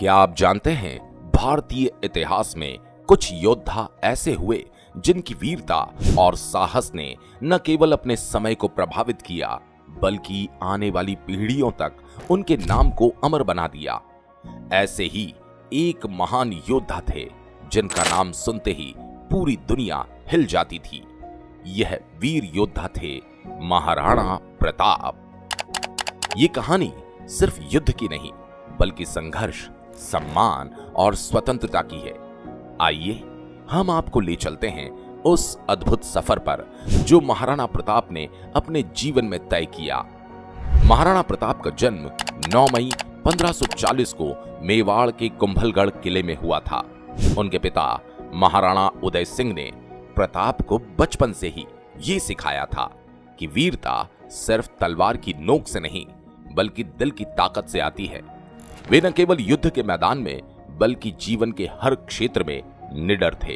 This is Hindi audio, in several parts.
क्या आप जानते हैं भारतीय इतिहास में कुछ योद्धा ऐसे हुए जिनकी वीरता और साहस ने न केवल अपने समय को प्रभावित किया बल्कि आने वाली पीढ़ियों तक उनके नाम को अमर बना दिया। ऐसे ही एक महान योद्धा थे जिनका नाम सुनते ही पूरी दुनिया हिल जाती थी। यह वीर योद्धा थे महाराणा प्रताप। ये कहानी सिर्फ युद्ध की नहीं बल्कि संघर्ष, सम्मान और स्वतंत्रता की है। आइए हम आपको ले चलते हैं उस अद्भुत सफर पर जो महाराणा प्रताप ने अपने जीवन में तय किया। महाराणा प्रताप का जन्म 9 मई 1540 को मेवाड़ के कुंभलगढ़ किले में हुआ था। उनके पिता महाराणा उदय सिंह ने प्रताप को बचपन से ही ये सिखाया था कि वीरता सिर्फ तलवार की नोक से नहीं बल्कि दिल की ताकत से आती है। वे न केवल युद्ध के मैदान में बल्कि जीवन के हर क्षेत्र में निडर थे।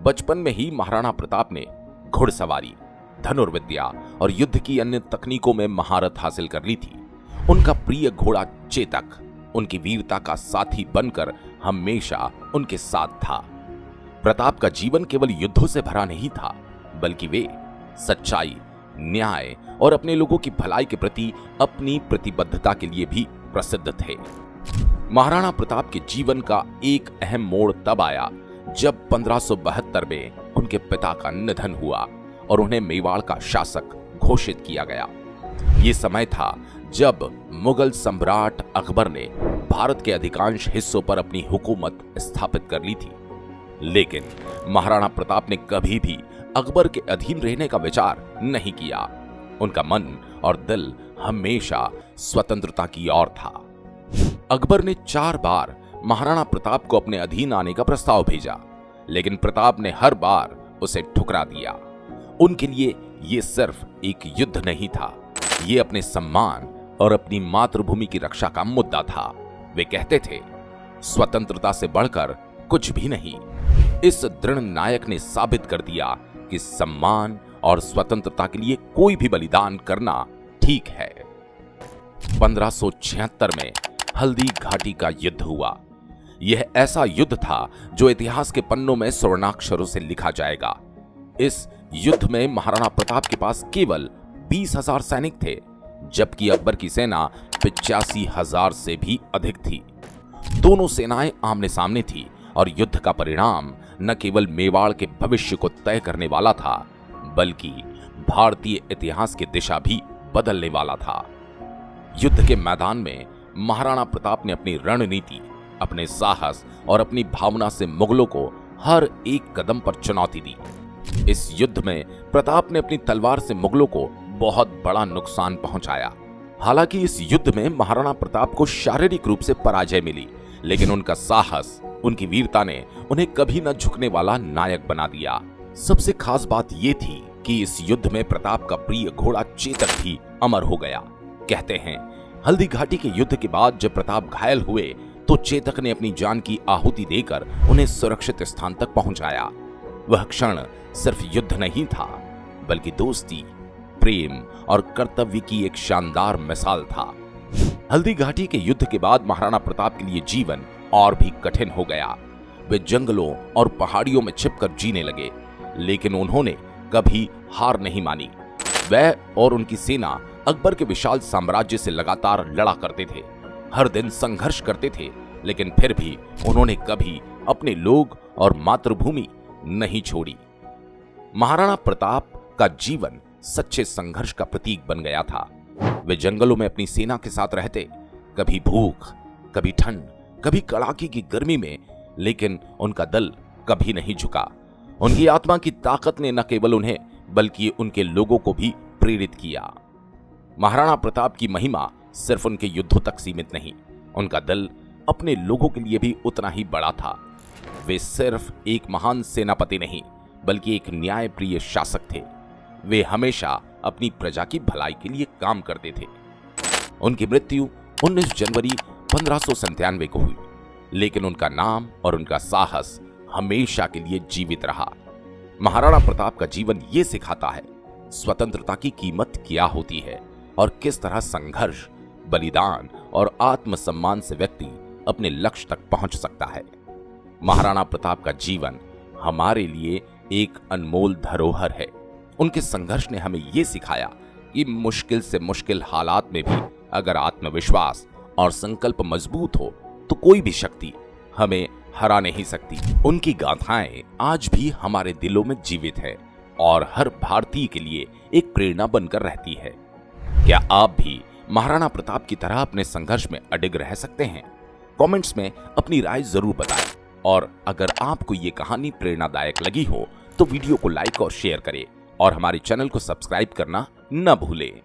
बचपन में ही महाराणा प्रताप ने घुड़सवारी, धनुर्विद्या और युद्ध की अन्य तकनीकों में महारत हासिल कर ली थी। उनका प्रिय घोड़ा चेतक उनकी वीरता का साथी बनकर हमेशा उनके साथ था। प्रताप का जीवन केवल युद्धों से भरा नहीं था बल्कि वे सच्चाई, न्याय और अपने लोगों की भलाई के प्रति अपनी प्रतिबद्धता के लिए भी प्रसिद्ध थे। महाराणा प्रताप के जीवन का एक अहम मोड़ तब आया जब 1572 में उनके पिता का निधन हुआ और उन्हें मेवाड़ का शासक घोषित किया गया। ये समय था जब मुगल सम्राट अकबर ने भारत के अधिकांश हिस्सों पर अपनी हुकूमत स्थापित कर ली थी। लेकिन महाराणा प्रताप ने कभी भी अकबर के अधीन रहने का विचार नहीं किया। उनका मन और दिल हमेशा स्वतंत्रता की ओर था। अकबर ने 4 बार महाराणा प्रताप को अपने अधीन आने का प्रस्ताव भेजा, लेकिन प्रताप ने हर बार उसे ठुकरा दिया। उनके लिए ये सिर्फ एक युद्ध नहीं था, ये अपने सम्मान और अपनी मातृभूमि की रक्षा का मुद्दा था। वे कहते थे, स्वतंत्रता से बढ़कर कुछ भी नहीं। इस दृढ़ नायक ने साबित कर दिया कि सम्मान और स्वतंत्रता के लिए कोई भी बलिदान करना ठीक है। 1576 में हल्दी घाटी का युद्ध हुआ। यह ऐसा युद्ध था जो इतिहास के पन्नों में स्वर्णाक्षरों से लिखा जाएगा। इस युद्ध में महाराणा प्रताप के पास केवल 20,000 सैनिक थे, जबकि अकबर की सेना 85,000 से भी अधिक थी। दोनों सेनाएं आमने सामने थी और युद्ध का परिणाम न केवल मेवाड़ के भविष्य को तय करने वाला था बल्कि भारतीय इतिहास की दिशा भी बदलने वाला था। युद्ध के मैदान में महाराणा प्रताप ने अपनी रणनीति, अपने साहस और अपनी भावना से मुगलों को हर एक कदम पर चुनौती दी। इस युद्ध में प्रताप ने अपनी तलवार से मुगलों को बहुत बड़ा नुकसान पहुंचाया। हालांकि इस युद्ध में महाराणा प्रताप को शारीरिक रूप से पराजय मिली, लेकिन उनका साहस, उनकी वीरता ने उन्हें कभी न झुकने वाला नायक बना दिया। सबसे खास बात यह थी कि इस युद्ध में प्रताप का प्रिय घोड़ा चेतक भी अमर हो गया। कहते हैं, हल्दी घाटी के युद्ध के बाद जब प्रताप घायल हुए तो चेतक ने अपनी जान की आहुति देकर उन्हें सुरक्षित स्थान तक पहुंचाया। वह क्षण सिर्फ युद्ध नहीं था बल्कि दोस्ती, प्रेम और कर्तव्य की एक शानदार मिसाल था। हल्दी घाटी के युद्ध के बाद महाराणा प्रताप के लिए जीवन और भी कठिन हो गया। वे जंगलों और पहाड़ियों में छिपकर जीने लगे, लेकिन उन्होंने कभी हार नहीं मानी। वह और उनकी सेना अकबर के विशाल साम्राज्य से लगातार लड़ा करते थे, हर दिन संघर्ष करते थे, लेकिन फिर भी उन्होंने कभी अपने लोग और मातृभूमि नहीं छोड़ी। महाराणा प्रताप का जीवन सच्चे संघर्ष का प्रतीक बन गया था। वे जंगलों में अपनी सेना के साथ रहते, कभी भूख, कभी ठंड, कभी कड़ाके की गर्मी में, लेकिन उनका दिल कभी नहीं झुका। उनकी आत्मा की ताकत ने न केवल उन्हें बल्कि उनके लोगों को भी प्रेरित किया। महाराणा प्रताप की महिमा सिर्फ उनके युद्धों तक सीमित नहीं, उनका दिल अपने लोगों के लिए भी उतना ही बड़ा था। वे सिर्फ एक महान सेनापति नहीं बल्कि एक न्यायप्रिय शासक थे। वे हमेशा अपनी प्रजा की भलाई के लिए काम करते थे। उनकी मृत्यु 19 जनवरी 1597 को हुई, लेकिन उनका नाम और उनका साहस हमेशा के लिए जीवित रहा। महाराणा प्रताप का जीवन ये सिखाता है स्वतंत्रता की कीमत क्या होती है और किस तरह संघर्ष, बलिदान और आत्मसम्मान से व्यक्ति अपने लक्ष्य तक पहुंच सकता है। महाराणा प्रताप का जीवन हमारे लिए एक अनमोल धरोहर है। उनके संघर्ष ने हमें ये सिखाया कि मुश्किल से मुश्किल हालात में भी अगर आत्मविश्वास और संकल्प मजबूत हो तो कोई भी शक्ति हमें हरा नहीं सकती। उनकी गाथाएं आज भी हमारे दिलों में जीवित है और हर भारतीय के लिए एक प्रेरणा बनकर रहती है। क्या आप भी महाराणा प्रताप की तरह अपने संघर्ष में अडिग रह सकते हैं? कमेंट्स में अपनी राय जरूर बताएं और अगर आपको ये कहानी प्रेरणादायक लगी हो तो वीडियो को लाइक और शेयर करें और हमारे चैनल को सब्सक्राइब करना न भूलें।